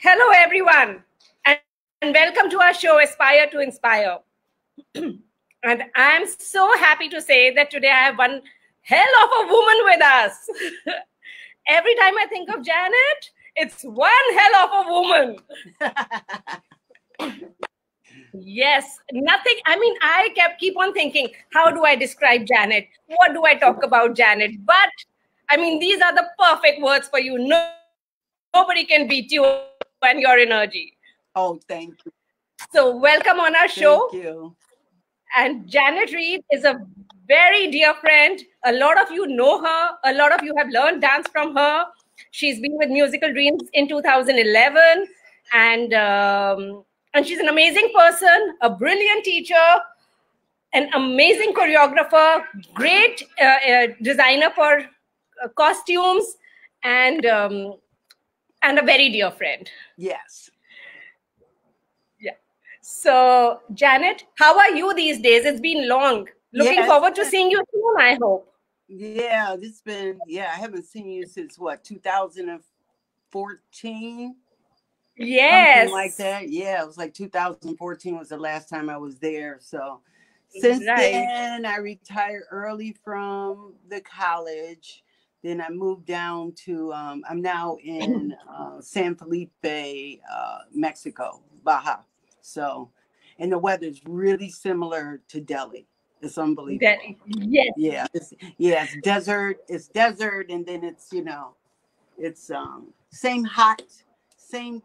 Hello, everyone, and welcome to our show, Aspire to Inspire. And I'm so happy to say that today I have one hell of a woman with us. Every time I think of Janet, it's one hell of a woman. Yes, nothing. I mean, I keep on thinking, how do I describe Janet? What do I talk about Janet? But I mean, these are the perfect words for you. Nobody can beat you and your energy. Oh, thank you. So welcome on our show. Thank you. And Janet Reed is a very dear friend. A lot of you know her. A lot of you have learned dance from her. She's been with Musical Dreams in 2011. And she's an amazing person, a brilliant teacher, an amazing choreographer, great designer for costumes, and a very dear friend. Yes. Yeah. So, Janet, how are you these days? It's been long. Looking forward to seeing you soon, I hope. Yeah, I haven't seen you since what, 2014? Yes. Something like that. Yeah, it was like 2014 was the last time I was there. So since then, I retired early from the college. Then I moved down to, I'm now in San Felipe, Mexico, Baja. So, and the weather's really similar to Delhi. It's unbelievable. Yes. Yeah, it's desert. It's desert, and then it's it's same hot, same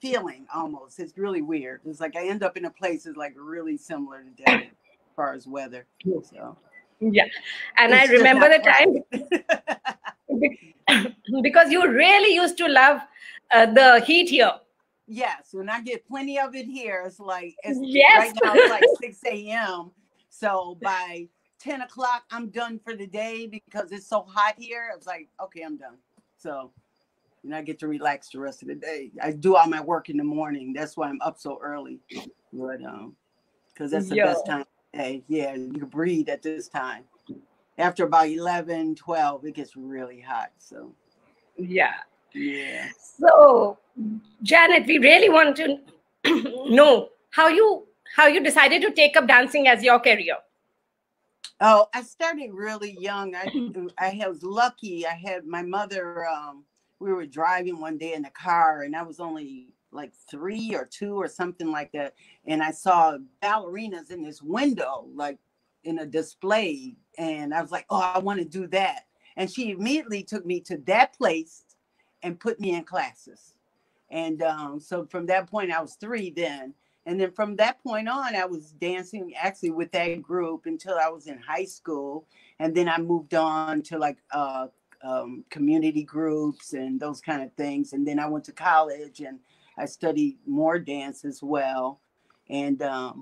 feeling almost. It's really weird. It's like I end up in a place that's like really similar to Delhi as far as weather. So yeah, and I remember the time because you really used to love the heat here. Yes, when I get plenty of it here, it's like yes. Right now it's like 6 a.m. So by 10 o'clock, I'm done for the day because it's so hot here. It's like, okay, I'm done. So, and I get to relax the rest of the day. I do all my work in the morning. That's why I'm up so early. But because that's the best time of the day. Yeah, you can breathe at this time. After about 11, 12, it gets really hot. So yeah. So Janet, we really want to know how you decided to take up dancing as your career. Oh, I started really young. I was lucky. I had my mother. We were driving one day in the car, and I was only like 3 or 2 or something like that. And I saw ballerinas in this window, like in a display. And I was like, oh, I want to do that. And she immediately took me to that place and put me in classes. And so from that point, I was 3 then. And then from that point on, I was dancing actually with that group until I was in high school. And then I moved on to like community groups and those kind of things. And then I went to college and I studied more dance as well. And I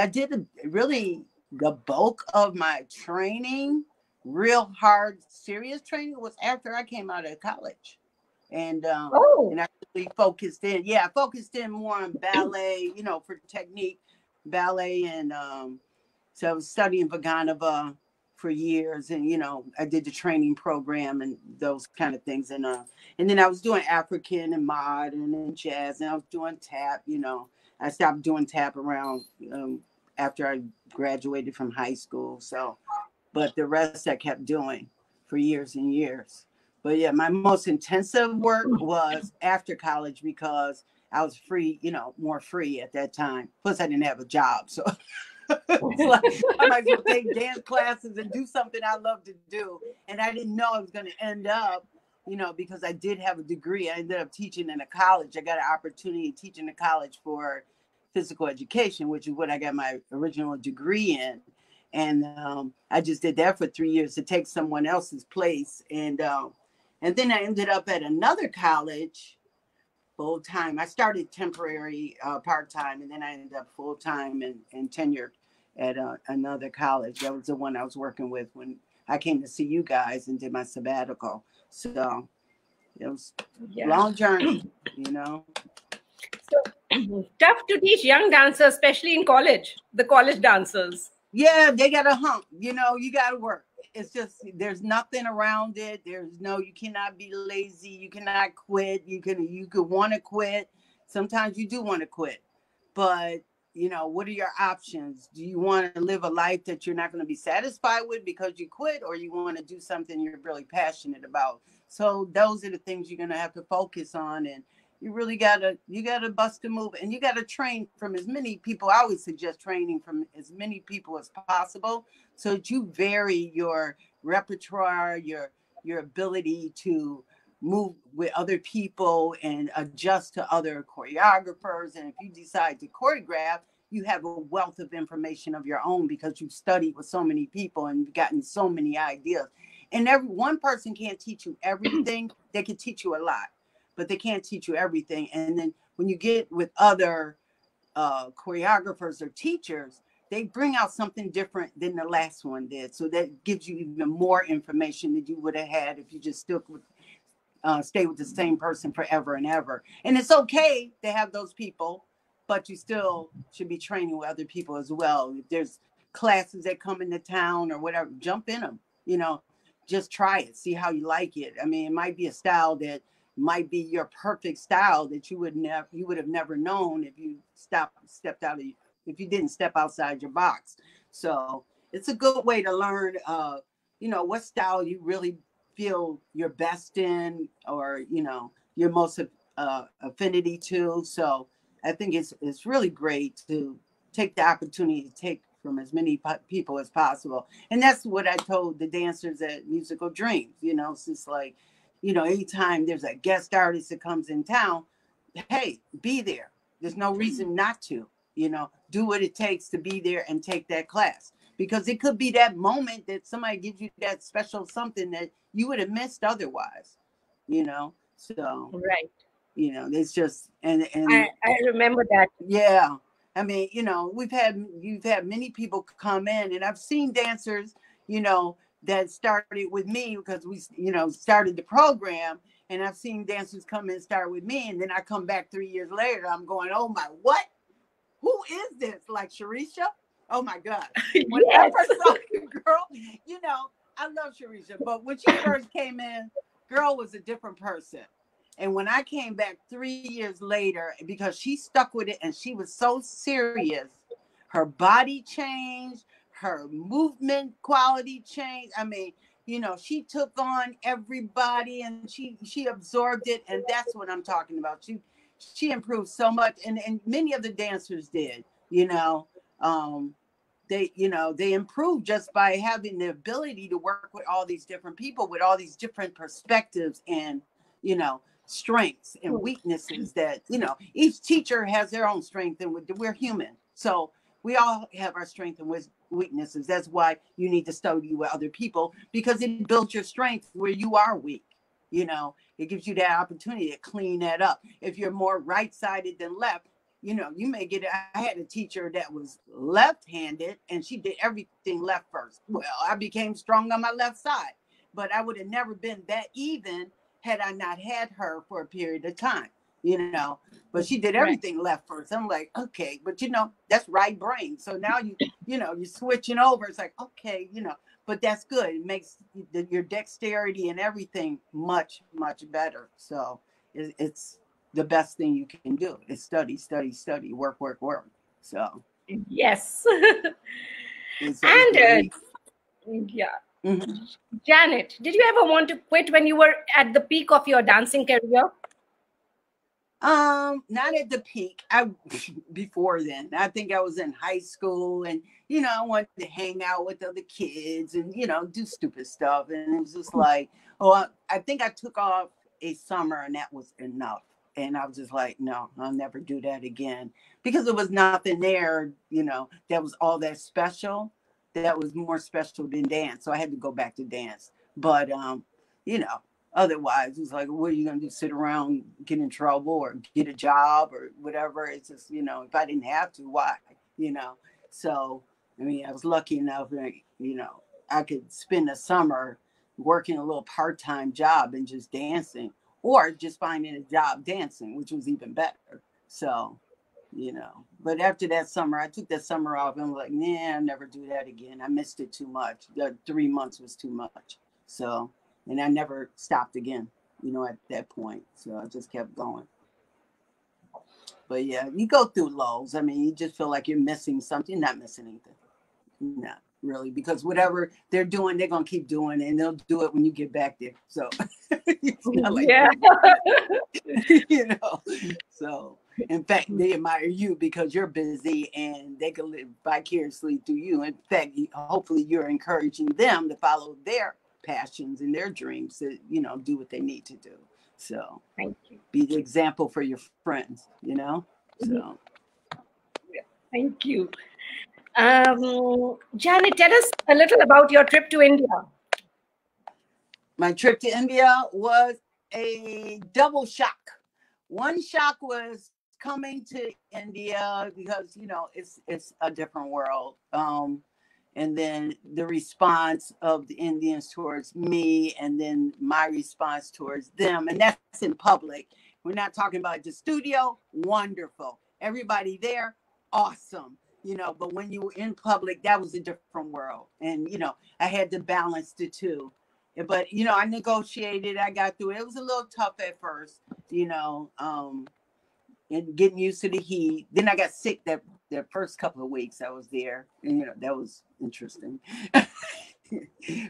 did really the bulk of my training, real hard, serious training was after I came out of college. And and I really focused in more on ballet, for technique, ballet. And so I was studying Vaganova for years, and I did the training program and those kind of things. And then I was doing African and modern and jazz, and I was doing tap. I stopped doing tap around after I graduated from high school. So, but the rest I kept doing for years and years. But yeah, my most intensive work was after college because I was free, more free at that time. Plus, I didn't have a job. So it's like, I might as well take dance classes and do something I love to do. And I didn't know I was going to end up, because I did have a degree. I ended up teaching in a college. I got an opportunity to teach in a college for physical education, which is what I got my original degree in. And I just did that for 3 years to take someone else's place. And then I ended up at another college full time. I started temporary part time, and then I ended up full time and tenured at another college. That was the one I was working with when I came to see you guys and did my sabbatical. So it was a long journey, So tough to teach young dancers, especially in college, the college dancers. Yeah, they got a hump, you got to work. it's just, there's nothing around it. There's no, you cannot be lazy. You cannot quit. You could want to quit. Sometimes you do want to quit, but you know, what are your options? Do you want to live a life that you're not going to be satisfied with because you quit, or you want to do something you're really passionate about? So those are the things you're going to have to focus on. And you gotta bust a move, and you gotta train from as many people. I always suggest training from as many people as possible, so that you vary your repertoire, your ability to move with other people and adjust to other choreographers. And if you decide to choreograph, you have a wealth of information of your own because you've studied with so many people and gotten so many ideas. And every one person can't teach you everything. They can teach you a lot, but they can't teach you everything. And then when you get with other choreographers or teachers, they bring out something different than the last one did. So that gives you even more information than you would have had if you just stay with the same person forever and ever. And it's okay to have those people, but you still should be training with other people as well. If there's classes that come into town or whatever, jump in them, you know, just try it, see how you like it. I mean, it might be a style that might be your perfect style that you would have never known if you if you didn't step outside your box. So it's a good way to learn, you know, what style you really feel your best in, or you know, your most affinity to. So I think it's really great to take the opportunity to take from as many people as possible. And that's what I told the dancers at Musical Dreams. You know, it's just like, you know, anytime there's a guest artist that comes in town, hey, be there. There's no reason not to, you know, do what it takes to be there and take that class. Because it could be that moment that somebody gives you that special something that you would have missed otherwise, you know. So, Right. you know, it's just, and I remember that. yeah. I mean, you know, you've had many people come in, and I've seen dancers, you know, that started with me because we, you know, started the program. And I've seen dancers come in and start with me, and then I come back 3 years later, I'm going, oh my, what? Who is this? Like Sharisha? Oh my God. When I Yes. first saw you, girl, you know, I love Sharisha, but when she first came in, girl was a different person. And when I came back 3 years later, because she stuck with it and she was so serious, her body changed, her movement quality changed. I mean, you know, she took on everybody and she absorbed it. And that's what I'm talking about. She improved so much. And many of the dancers did, you know. They improve just by having the ability to work with all these different people with all these different perspectives and, you know, strengths and weaknesses that, you know, each teacher has their own strength, and we're human. So we all have our strengths and weaknesses. That's why you need to study with other people, because it builds your strength where you are weak. You know, it gives you that opportunity to clean that up. If you're more right-sided than left, you know, you may get it. I had a teacher that was left-handed and she did everything left first. Well, I became strong on my left side, but I would have never been that even had I not had her for a period of time, you know. But she did everything left first. I'm like, okay, but you know, that's right brain. So now you know, you're switching over. It's like, okay, you know, but that's good. It makes your dexterity and everything much, much better. So it's the best thing you can do is study, study, study, work, work, work. So Yes. it's And yeah. mm-hmm. Janet, did you ever want to quit when you were at the peak of your dancing career? Not at the peak. Before then. I think I was in high school, and you know, I wanted to hang out with other kids and, you know, do stupid stuff. And it was just like, oh, I think I took off a summer and that was enough. And I was just like, no, I'll never do that again, because there was nothing there, you know, that was all that special, that was more special than dance. So I had to go back to dance. But you know, otherwise, it's like, what are you going to do? Sit around, get in trouble, or get a job, or whatever? It's just, you know, if I didn't have to, why? You know? So, I mean, I was lucky enough that, you know, I could spend the summer working a little part-time job and just dancing, or just finding a job dancing, which was even better. So, you know. But after that summer, I took that summer off. And I'm like, nah, I'll never do that again. I missed it too much. The 3 months was too much. So, and I never stopped again, you know, at that point. So I just kept going. But yeah, you go through lows. I mean, you just feel like you're missing something. You're not missing anything. Not really, because whatever they're doing, they're gonna keep doing it, and they'll do it when you get back there. So it's not like Yeah. you know. So in fact, they admire you because you're busy, and they can live vicariously through you. In fact, hopefully, you're encouraging them to follow their passions and their dreams to, you know, do what they need to do. So Thank you. be the example for your friends, you know. So Thank you. Janet, tell us a little about your trip to India. my trip to India was a double shock. One shock was coming to India because, you know, it's a different world. And then the response of the Indians towards me, and then my response towards them, and that's in public. We're not talking about the studio. Wonderful, everybody there, awesome. You know, but when you were in public, that was a different world, and you know, I had to balance the two. But you know, I negotiated. I got through it. It was a little tough at first, you know, and getting used to the heat. Then I got sick that first couple of weeks I was there, and you know, that was interesting.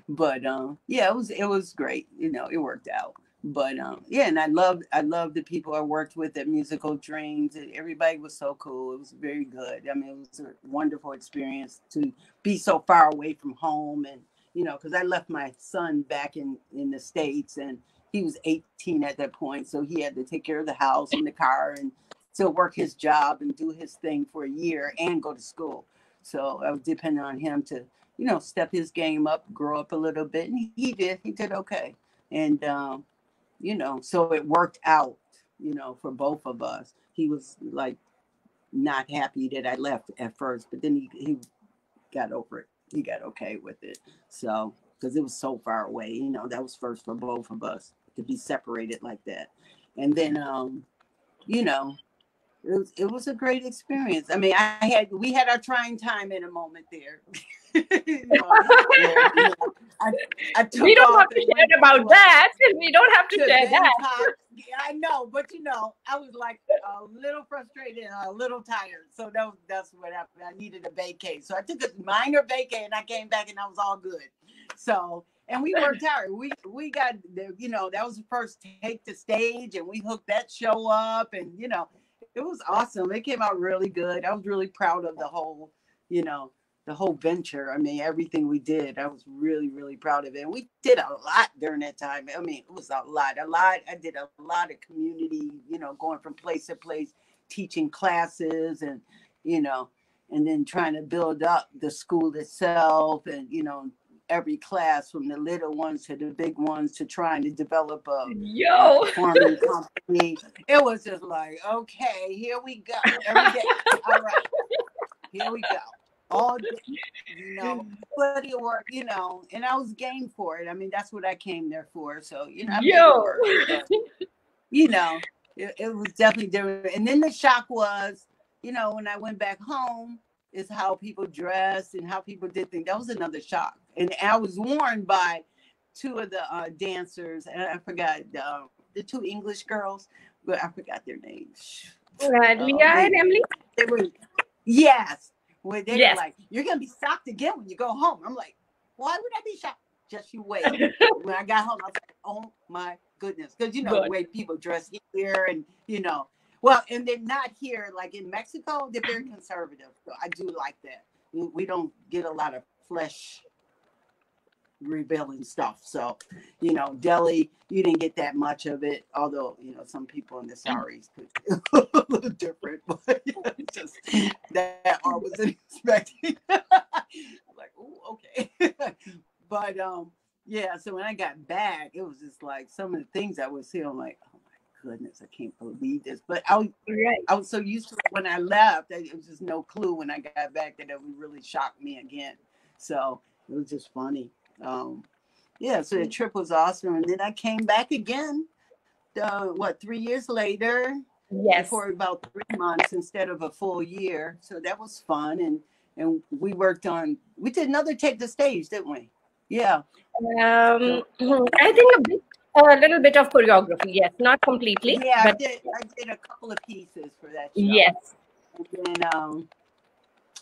But yeah, it was great. You know, it worked out. But yeah, and I loved the people I worked with at Musical Dreams. Everybody was so cool. It was very good. I mean, it was a wonderful experience to be so far away from home, and you know, because I left my son back in the States, and he was 18 at that point, so he had to take care of the house and the car and still work his job and do his thing for a year and go to school. So I was depending on him to, you know, step his game up, grow up a little bit, and he did. He did okay, and you know, so it worked out, you know, for both of us. He was like not happy that I left at first, but then he got over it. He got okay with it. So, because it was so far away, you know, that was first for both of us to be separated like that. And then, you know, it was a great experience. I mean, we had our trying time in a moment there. You know, where, you know, I took We don't off have to and share went about that. We don't have to to share that. Bangkok. Yeah, I know, but you know, I was like a little frustrated and a little tired. So that's what happened. I needed a vacay. So I took a minor vacay and I came back and I was all good. So and we worked hard. We got the, you know, that was the first take the stage, and we hooked that show up, and you know, it was awesome. It came out really good. I was really proud of the whole, you know, the whole venture. I mean, everything we did, I was really, really proud of it. And we did a lot during that time. I mean, it was a lot. I did a lot of community, you know, going from place to place, teaching classes, and, you know, and then trying to build up the school itself, and, you know, every class from the little ones to the big ones, to trying to develop a Yo. performing company. It was just like, okay, here we go. Every day. All right, here we go. All day, you know, but it worked, you know, and I was game for it. I mean, that's what I came there for. So, you know, I made it Yo. work. But, you know, it was definitely different. And then the shock was, you know, when I went back home, is how people dressed and how people did things. That was another shock. And I was warned by two of the dancers, and I forgot the two English girls, but I forgot their names. Leah and Emily? They were, yes, where they were Yes. like, you're gonna be shocked again when you go home. I'm like, why would I be shocked? Just you wait. When I got home, I was like, oh my goodness, because you know the way people dress here, and you know, well, and they're not here like in Mexico. They're very conservative, so I do like that. We don't get a lot of flesh revealing stuff. So, you know, Delhi, you didn't get that much of it, although, you know, some people in the saris could a little different, but just that I wasn't expecting. Like, oh, okay. But yeah, so when I got back, it was just like some of the things I was seeing, I'm like, oh my goodness, I can't believe this. But I was so used to it when I left, it was just no clue when I got back that it would really shock me again. So it was just funny. Yeah, so the trip was awesome, and then I came back again. 3 years later, Yes. for about 3 months instead of a full year. So that was fun. And we worked on, we did another Take the Stage, didn't we? Yeah. So, I think a little bit of choreography. Yes, not completely, yeah, but I did a couple of pieces for that show. yes. And then,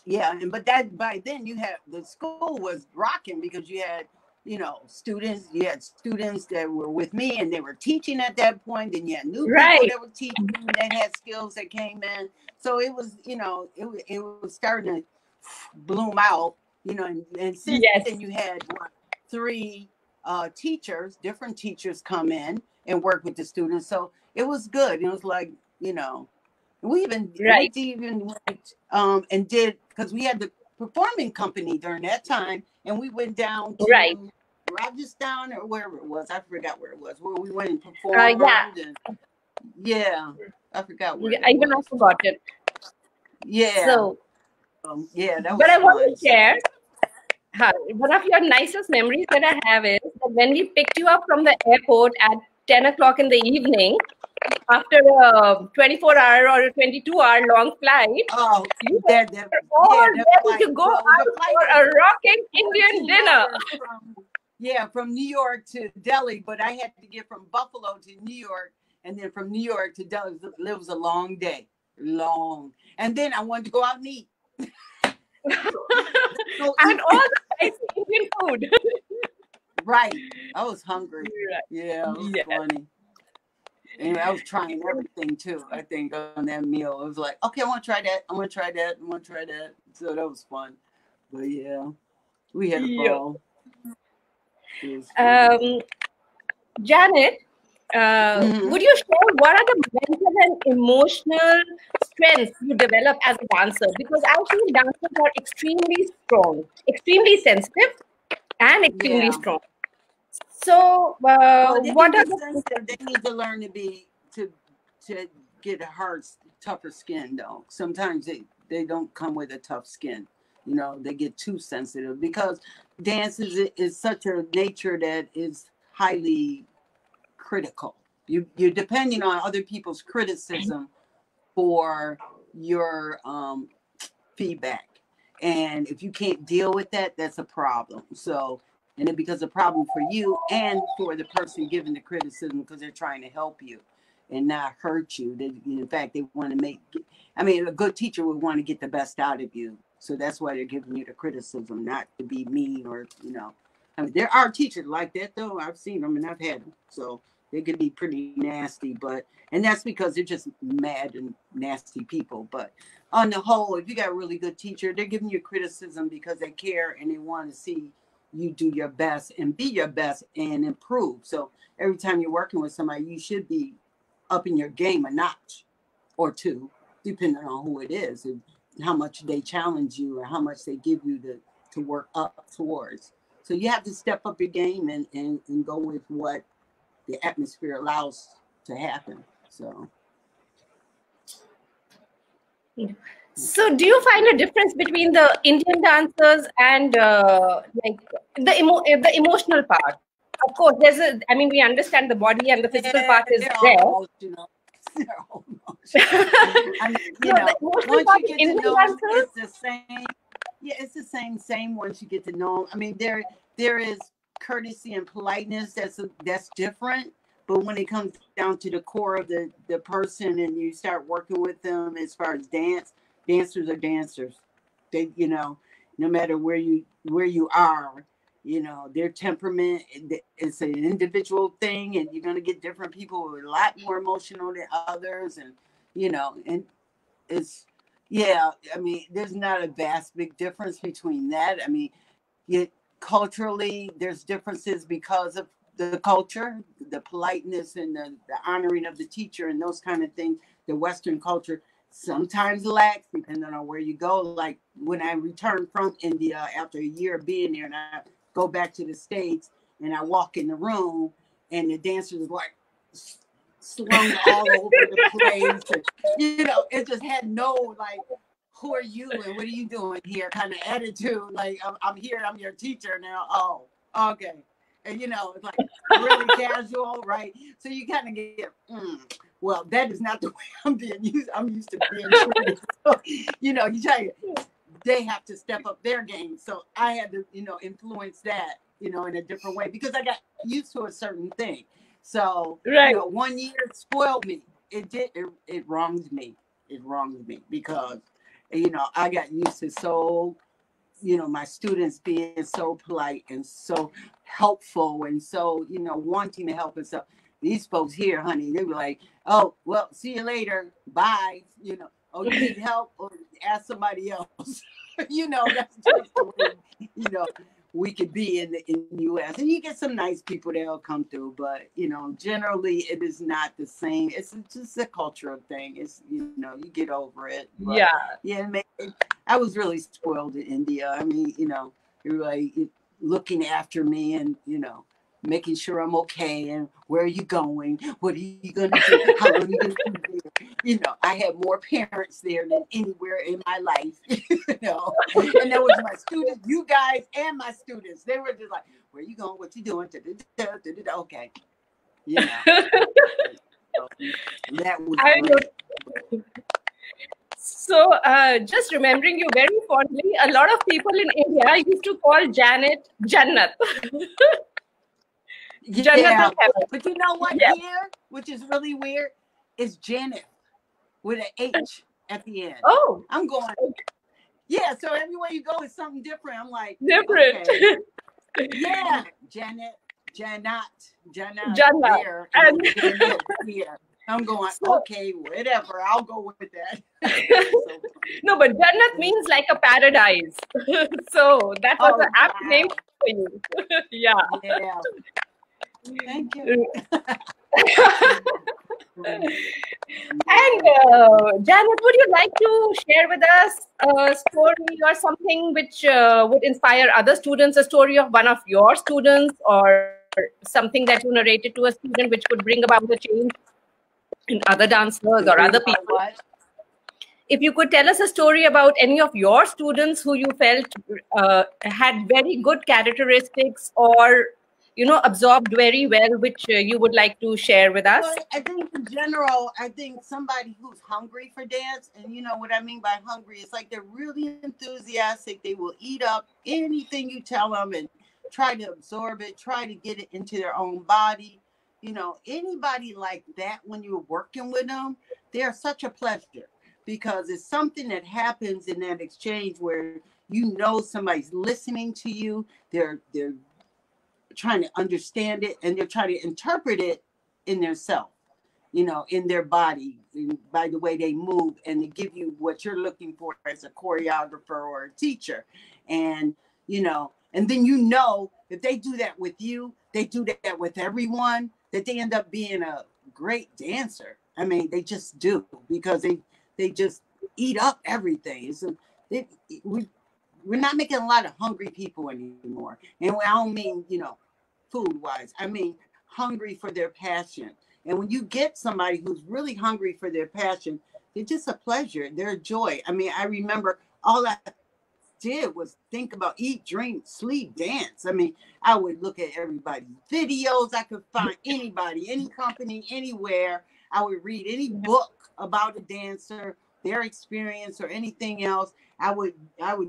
yeah, and but that by then you had, the school was rocking because you had, you had students that were with me and they were teaching at that point, and you had new people Right. that were teaching that had skills that came in. So it was, it was starting to bloom out, and since Yes. then you had what, three teachers, different teachers come in and work with the students. So it was good. It was like, we Right. even went and did, because we had the performing company during that time, and we went down Right. to Rajasthan or wherever it was. I forgot where it was, where we went and performed. Yeah. And yeah, I forgot where Yeah, that even I was. forgot it. Yeah, So, yeah, that but was I want fun. to share one of your nicest memories that I have is that when we picked you up from the airport at 10 o'clock in the evening after a 24-hour or a 22-hour long flight, Oh, you that were all yeah, that ready flight. to go Well, the out flight for was a rocking Indian 14 dinner. hours from New York to Delhi, but I had to get from Buffalo to New York, and then from New York to Delhi. It was a long day, long. And then I wanted to go out and eat. Go And eat. all the spicy Indian food. Right. I was hungry. Right. Yeah, it was Yes. funny. And I was trying everything too. I think on that meal, it was like, okay, I want to try that. I want to try that. I want to try that. So that was fun. But yeah, we had a Yeah. ball. It was fun. Janet, Mm-hmm. would you share what are the mental and emotional strengths you develop as a dancer? Because I feel dancers are extremely strong, extremely sensitive, and extremely Yeah. strong. So, Well, they can what are be the sensitive. They need to learn to get a hard, tougher skin though. Sometimes they don't come with a tough skin. They get too sensitive because dance is such a nature that is highly critical. You're depending on other people's criticism for your feedback. And if you can't deal with that, that's a problem. So, and it becomes a problem for you and for the person giving the criticism because they're trying to help you and not hurt you. In fact, they want to a good teacher would want to get the best out of you. So that's why they're giving you the criticism, not to be mean or. There are teachers like that, though. I've seen them and I've had them. So they can be pretty nasty, and that's because they're just mad and nasty people. But on the whole, if you got a really good teacher, they're giving you criticism because they care and they want to see you do your best and be your best and improve. So every time you're working with somebody, you should be upping your game a notch or two, depending on who it is and how much they challenge you or how much they give you to work up towards. So you have to step up your game and go with what the atmosphere allows to happen. So, do you find a difference between the Indian dancers and like the emotional part? Of course, I mean, we understand the body and the physical part is they're all there. emotional. They're all emotional. I mean, No, the emotional once part you of get to Indian know them, dancers. it's the same. Yeah, it's the same once you get to know them. I mean, there is courtesy and politeness that's different. But when it comes down to the core of the person and you start working with them as far as dancers are dancers. They, no matter where you are, their temperament, it's an individual thing, and you're going to get different people who are a lot more emotional than others, and it's, yeah, I mean, there's not a vast big difference between that. I mean, culturally there's differences because of the culture, the politeness and the honoring of the teacher and those kind of things. The Western culture sometimes lacks depending on where you go. Like when I returned from India after a year of being there, and I go back to the States and I walk in the room and the dancers like slung all over the place, and it just had no, like, who are you and what are you doing here kind of attitude. Like, I'm here, I'm your teacher now. Oh, okay. And it's like really casual, right? So you kind of get, well, that is not the way I'm being used. I'm used to being treated. So, you know, you try to, they have to step up their game. So I had to, you know, influence that, you know, in a different way because I got used to a certain thing. So, Right. you know, 1 year spoiled me. It wronged me. It wronged me because, you know, I got used to so, you know, my students being so polite and so helpful and so, you know, wanting to help and stuff. These folks here, honey, they were like, oh, well, see you later. Bye. You know, oh, you need help or ask somebody else. You know, that's just the way, you know, we could be in the US. And you get some nice people that'll come through, but you know, generally it is not the same. It's just a cultural thing. It's, you know, you get over it. But Yeah. yeah, I was really spoiled in India. I mean, you know, everybody looking after me and, you know, making sure I'm okay and where are you going? What are you going to do? How long are you going to be there? You know, I had more parents there than anywhere in my life, you know, and that was my students, you guys and my students. They were just like, where are you going? What you doing? Okay. You know, so that was I know. great. So, just remembering you very fondly, a lot of people in India used to call Janet Jannat. Jannat Yeah, is heaven. but you know what? Yeah. Here, which is really weird, is Janet with an H at the end. Oh, I'm going, yeah. So everywhere you go, it's something different. I'm like, different. okay, yeah, Janet, Janat Jannat. there, and And then Janet here. I'm going, so, okay, whatever. I'll go with that. So, no, but Jannat means like a paradise. So that was an oh apt name wow, for you. Yeah. yeah. Thank you. And Janet, would you like to share with us a story or something which would inspire other students, a story of one of your students or something that you narrated to a student which could bring about a change in other dancers To or bring other about people? what? If you could tell us a story about any of your students who you felt had very good characteristics or, you know, absorbed very well, which you would like to share with us. Well, I think in general, I think somebody who's hungry for dance, and you know what I mean by hungry, it's like they're really enthusiastic. They will eat up anything you tell them and try to absorb it, try to get it into their own body. You know, anybody like that when you're working with them, they're such a pleasure because it's something that happens in that exchange where you know somebody's listening to you. They're trying to understand it and they're trying to interpret it in their self, you know, in their body, by the way they move, and to give you what you're looking for as a choreographer or a teacher. And, you know, and then you know, if they do that with you, they do that with everyone, that they end up being a great dancer. I mean, they just do because they just eat up everything. So it, we're not making a lot of hungry people anymore. And I don't mean, you know, food wise, I mean hungry for their passion. And when you get somebody who's really hungry for their passion, they're just a pleasure. They're a joy. I mean, I remember all I did was think about eat, drink, sleep, dance. I mean, I would look at everybody's videos. I could find anybody, any company, anywhere. I would read any book about a dancer, their experience or anything else. I would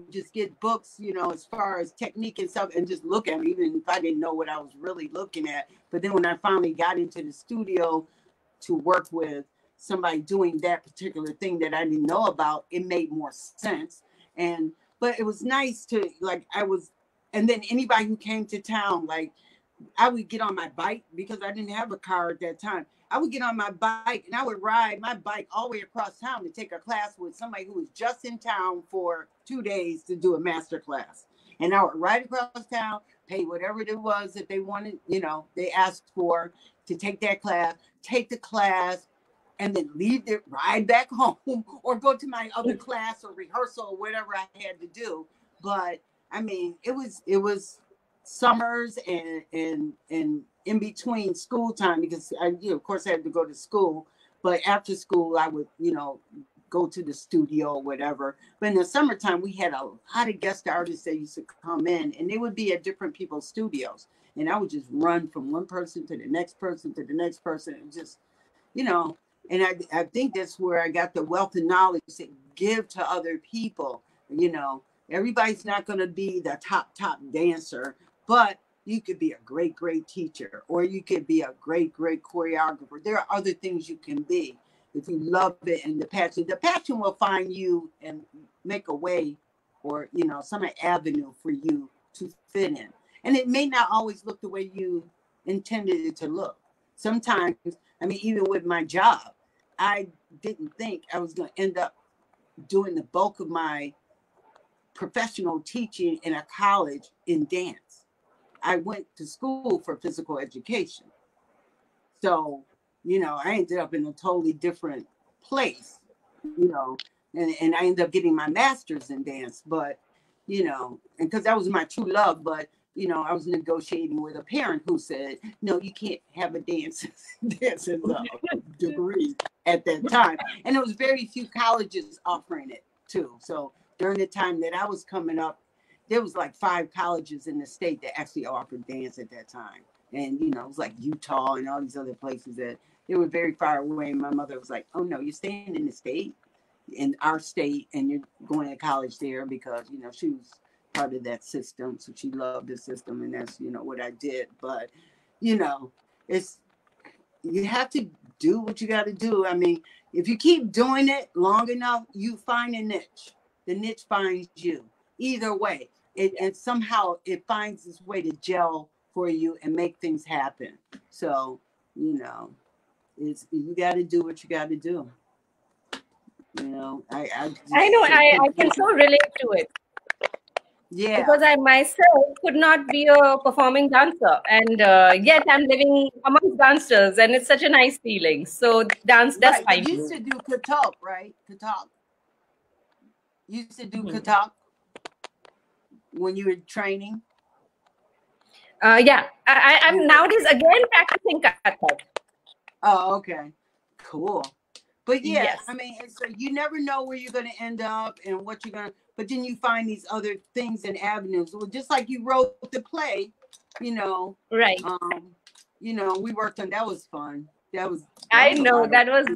just get books, you know, as far as technique and stuff, and just look at them, even if I didn't know what I was really looking at. But then when I finally got into the studio to work with somebody doing that particular thing that I didn't know about, it made more sense. And but it was nice to like and then anybody who came to town, like I would get on my bike because I didn't have a car at that time. I would get on my bike and I would ride my bike all the way across town to take a class with somebody who was just in town for 2 days to do a master class. And I would ride across town, pay whatever it was that they wanted, you know, they asked for to take that class, take the class, and then leave it, ride back home or go to my other class or rehearsal or whatever I had to do. But I mean, it was summers and in between school time because I, you know, of course I had to go to school, but after school I would, you know, go to the studio or whatever. But in the summertime we had a lot of guest artists that used to come in and they would be at different people's studios. And I would just run from one person to the next person to the next person and just, you know, And I think that's where I got the wealth of knowledge to give to other people. You know, everybody's not going to be the top dancer, but you could be a great teacher, or you could be a great choreographer. There are other things you can be if you love it, and the passion will find you and make a way, or you know, some avenue for you to fit in. And it may not always look the way you intended it to look. Sometimes, I mean, even with my job, I didn't think I was going to end up doing the bulk of my professional teaching in a college in dance. I went to school for physical education. So, you know, I ended up in a totally different place, you know, and I ended up getting my master's in dance. But, you know, and because that was my true love, but, you know, I was negotiating with a parent who said, no, you can't have a dance degree at that time. And there was very few colleges offering it too. So during the time that I was coming up, there was like 5 colleges in the state that actually offered dance at that time. And, you know, it was like Utah and all these other places that they were very far away. And my mother was like, oh, no, you're staying in the state, in our state, and you're going to college there because, you know, she was part of that system. So she loved the system. And that's, you know, what I did. But, you know, you have to do what you got to do. I mean, if you keep doing it long enough, you find a niche. The niche finds you. Either way, and somehow it finds its way to gel for you and make things happen. So, you know, you got to do what you got to do. You know, I know, I can so relate to it. Yeah. Because I myself could not be a performing dancer, and yet I'm living amongst dancers, and it's such a nice feeling. So dance does find you. Used to do katak, right? Katak. You used to do katak when you were training. Yeah, I'm nowadays again practicing katak. Oh, okay, cool. But yeah, yes. I mean, so you never know where you're going to end up and what you're going to, but then you find these other things and avenues. Well, just like you wrote the play, you know. Right. You know, we worked on, that was fun. I know, that was.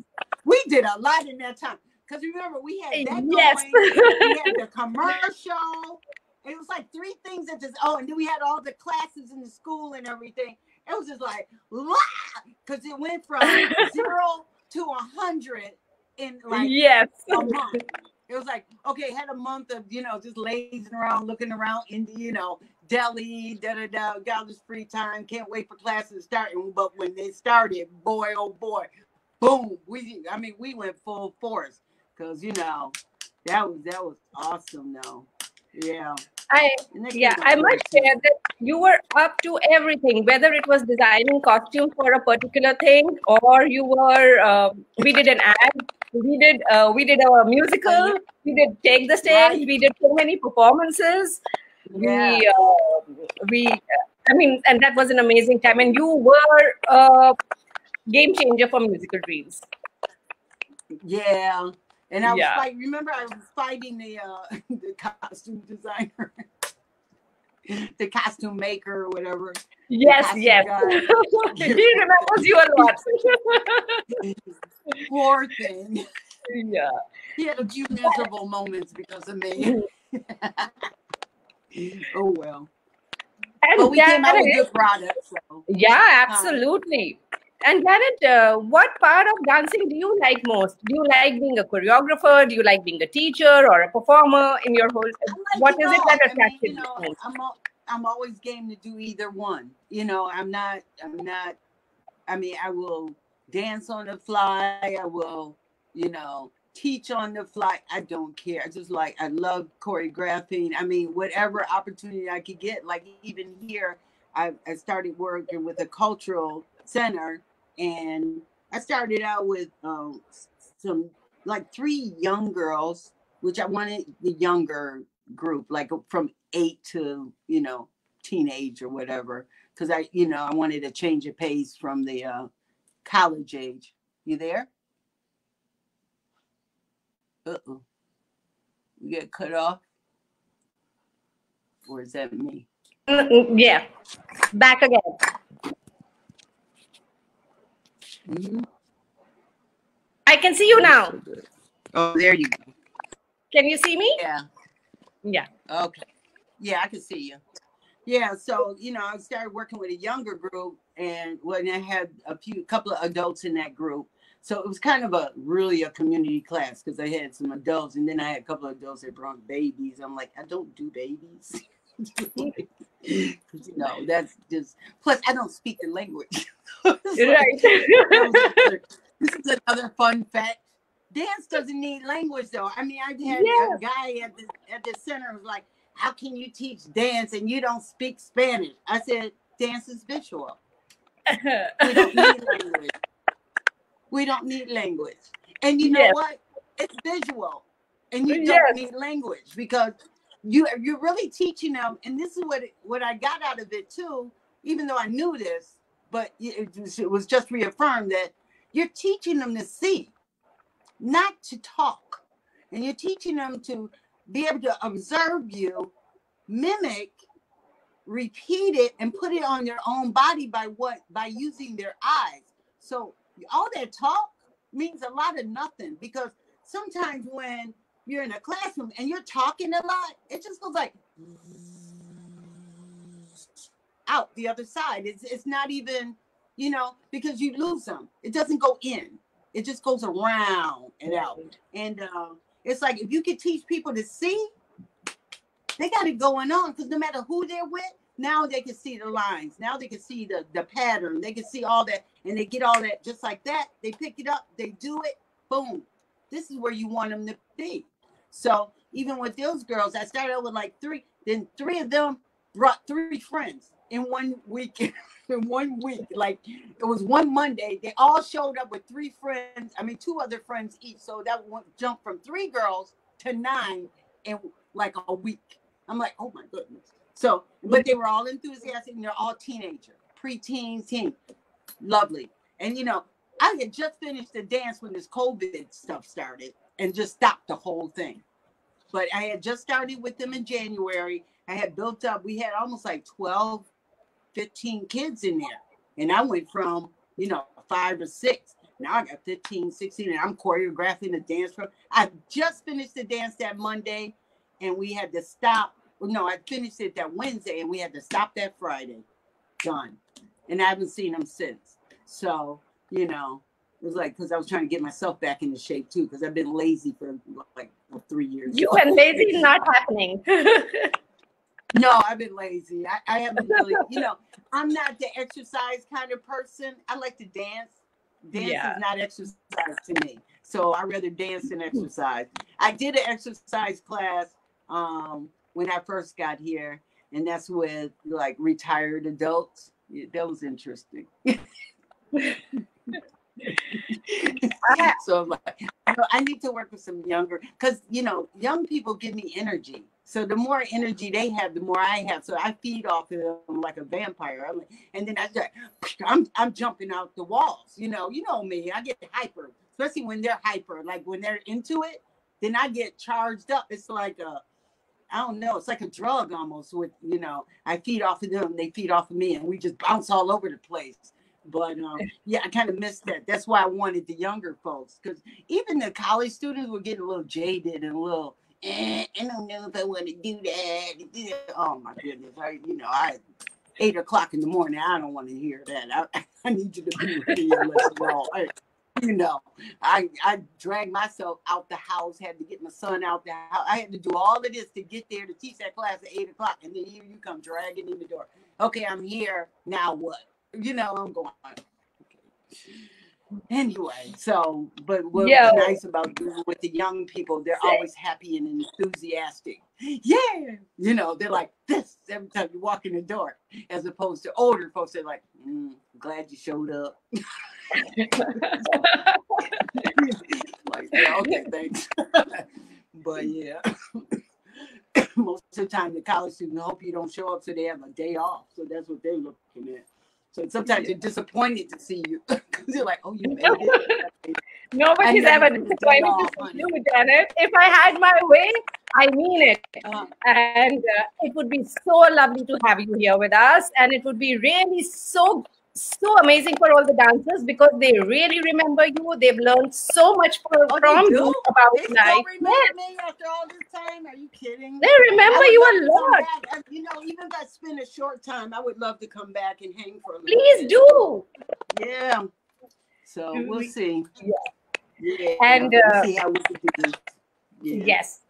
We did a lot in that time. Because remember, we had that yes. going. We had the commercial. It was like 3 things that just, and then we had all the classes in the school and everything. It was just like, because it went from 0 to 100 in like a month. It was like, okay, had a month of, you know, just lazing around, looking around in the, you know, Delhi, got all this free time, can't wait for classes to start. But when they started, boy, oh boy, boom, we went full force because, you know, that was awesome though. Yeah. I must share that you were up to everything, whether it was designing costumes for a particular thing, or you were, we did an ad, we did a musical, we did Take the Stage, we did so many performances. Yeah. I mean, and that was an amazing time. And you were a game changer for musical dreams. Yeah. And I was remember I was fighting the costume designer, the costume maker or whatever. Yes. He remembers you a lot. Poor thing. Yeah. He had a few miserable moments because of me. Oh, well. But we came out with good products. So. Yeah, absolutely. And Janet, what part of dancing do you like most? Do you like being a choreographer? Do you like being a teacher or a performer in your whole? What is it that attracts you? I'm always game to do either one. You know, I mean, I will dance on the fly. I will, you know, teach on the fly. I don't care. I love choreographing. I mean, whatever opportunity I could get. Like even here, I started working with a cultural center. And I started out with some like 3 young girls, which I wanted the younger group, like from 8 to, you know, teenage or whatever. Because I wanted to change the pace from the college age. You there? Uh-oh. You get cut off? Or is that me? Yeah. Back again. Mm-hmm. I can see you now. Oh, there you go. Can you see me? Yeah. Yeah. Okay. Yeah, I can see you. Yeah. So, I started working with a younger group, and when I had a couple of adults in that group. So it was kind of really a community class because I had some adults, and then I had a couple of adults that brought babies. I'm like, I don't do babies. That's just, plus I don't speak the language. Right. This is another fun fact. Dance doesn't need language though. I mean, I had Yeah. a guy at the center was like, how can you teach dance and you don't speak Spanish? I said, dance is visual. We don't need language. We don't need language. And you know Yes. what? It's visual. And you Yes. don't need language because you're really teaching them. And this is what I got out of it too, even though I knew this, but it was just reaffirmed that you're teaching them to see, not to talk. And you're teaching them to be able to observe you, mimic, repeat it, and put it on their own body by using their eyes. So all that talk means a lot of nothing, because sometimes when you're in a classroom and you're talking a lot, it just goes like out the other side. It's not even, because you lose them. It doesn't go in. It just goes around and out. And it's like, if you could teach people to see, they got it going on, because no matter who they're with, now they can see the lines. Now they can see the pattern. They can see all that, and they get all that just like that. They pick it up, they do it, boom. This is where you want them to be. So even with those girls, I started out with like 3. Then 3 of them brought 3 friends in 1 week. In 1 week, like it was one Monday, they all showed up with 3 friends. I mean, 2 other friends each. So that jumped from 3 girls to 9 in like a week. I'm like, oh my goodness. So, but they were all enthusiastic, and they're all teenager, preteen, teen. Lovely. And I had just finished the dance when this COVID stuff started and just stopped the whole thing. But I had just started with them in January. I had built up, we had almost like 12, 15 kids in there. And I went from, 5 or 6. Now I got 15, 16, and I'm choreographing the dance from. I just finished the dance that Monday, and we had to stop. No, I finished it that Wednesday, and we had to stop that Friday. Done. And I haven't seen them since. So, it was like, because I was trying to get myself back into shape too, because I've been lazy for like 3 years. You and lazy not happening. No, I've been lazy. I haven't really, I'm not the exercise kind of person. I like to dance. Dance is not exercise to me. So I rather dance than exercise. I did an exercise class when I first got here, and that's with like retired adults. That was interesting. So like, I need to work with some younger, because young people give me energy. So the more energy they have, the more I have. So I feed off of them like a vampire. And then I'm jumping out the walls. You know me. I get hyper, especially when they're hyper. Like when they're into it, then I get charged up. It's like I don't know. It's like a drug almost. With I feed off of them, they feed off of me, and we just bounce all over the place. But yeah, I kind of missed that. That's why I wanted the younger folks, because even the college students were getting a little jaded and a little, I don't know if I want to do that. Oh my goodness. I 8 o'clock in the morning, I don't want to hear that. I need you to be ready and let's roll. I dragged myself out the house, had to get my son out the house. I had to do all of this to get there to teach that class at 8 o'clock. And then here you come dragging in the door. Okay, I'm here. Now what? I'm going. Okay. Anyway, so, but what's nice about doing with the young people, they're always happy and enthusiastic. Yeah. They're like this every time you walk in the door, as opposed to older folks. They're like, glad you showed up. Like, yeah, okay, thanks. But yeah, most of the time the college students hope you don't show up so they have a day off. So that's what they're looking at. So sometimes they're disappointed to see you, because they're like, oh, you made it. Nobody's ever disappointed to see you, Janet. If I had my way, I mean it. And it would be so lovely to have you here with us. And it would be really so so amazing for all the dancers because they really remember you. They've learned so much from you about they life. Still remember me after all this time? Are you kidding? They remember you a lot. You know, even if I spend a short time, I would love to come back and hang for a little Please bit. do. Yeah. So we'll see. Yeah. And we'll see how we can do this. Yeah. Yes.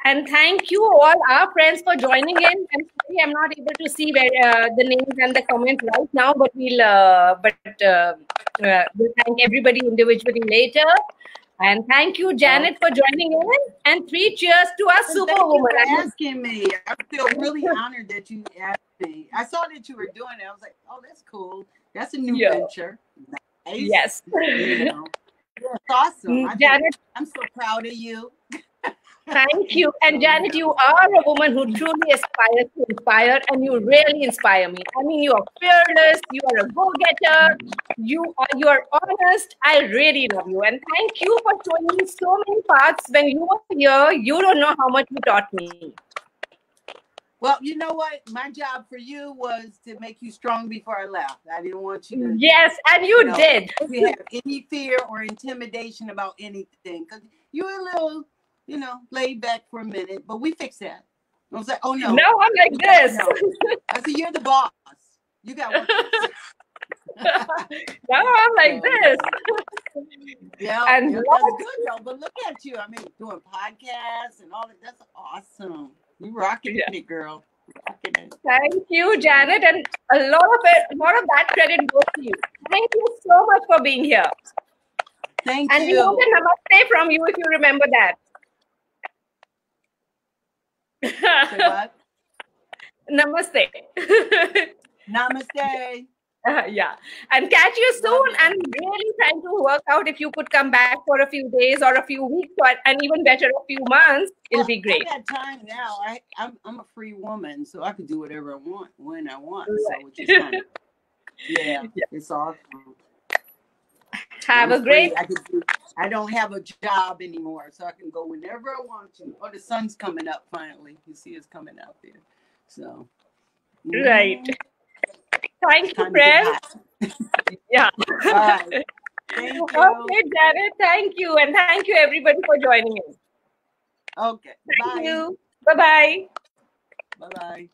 And thank you all our friends for joining in. I'm sorry I'm not able to see where, the names and the comments right now, but we'll thank everybody individually later. And thank you, Janet, for joining in. And 3 cheers to our superwoman. Thank you for asking me. I feel really honored that you asked me. I saw that you were doing it. I was like, oh, that's cool. That's a new venture. Nice. Yes. You know. That's awesome. Janet, I'm so proud of you. Thank you. And Janet, you are a woman who truly aspires to inspire, and you really inspire me. I mean, you are fearless, you are a go-getter, you are honest. I really love you. And thank you for showing me so many parts. When you were here, you don't know how much you taught me. Well, you know what? My job for you was to make you strong before I left. I didn't want you to. Yes, and you did. If you have any fear or intimidation about anything, because you were a little, laid back for a minute, but we fixed that. I was like, oh no. No, I'm like this. No. I said, you're the boss. You got one. No, I'm like this. Yeah, and that's good though. But look at you. I mean, doing podcasts and all that. That's awesome. You rocking it, girl. Rocking it. Thank you, Janet, and a lot of that credit goes to you. Thank you so much for being here. Thank you. And we want a namaste from you if you remember that. Say what? Namaste. Namaste. Yeah. And catch you soon. And really trying to work out if you could come back for a few days or a few weeks, and even better, a few months. It'll be great. I got time now. I'm a free woman, so I can do whatever I want when I want. Right. So which is kind of, it's awesome. Have a great. I don't have a job anymore, so I can go whenever I want to. Oh, the sun's coming up finally. You see it's coming out there. So. Right. Thank you, friends. Yeah. All right. Thank you. Okay, Janet. Thank you. And thank you, everybody, for joining in. Okay. Thank you. Bye-bye. Bye-bye.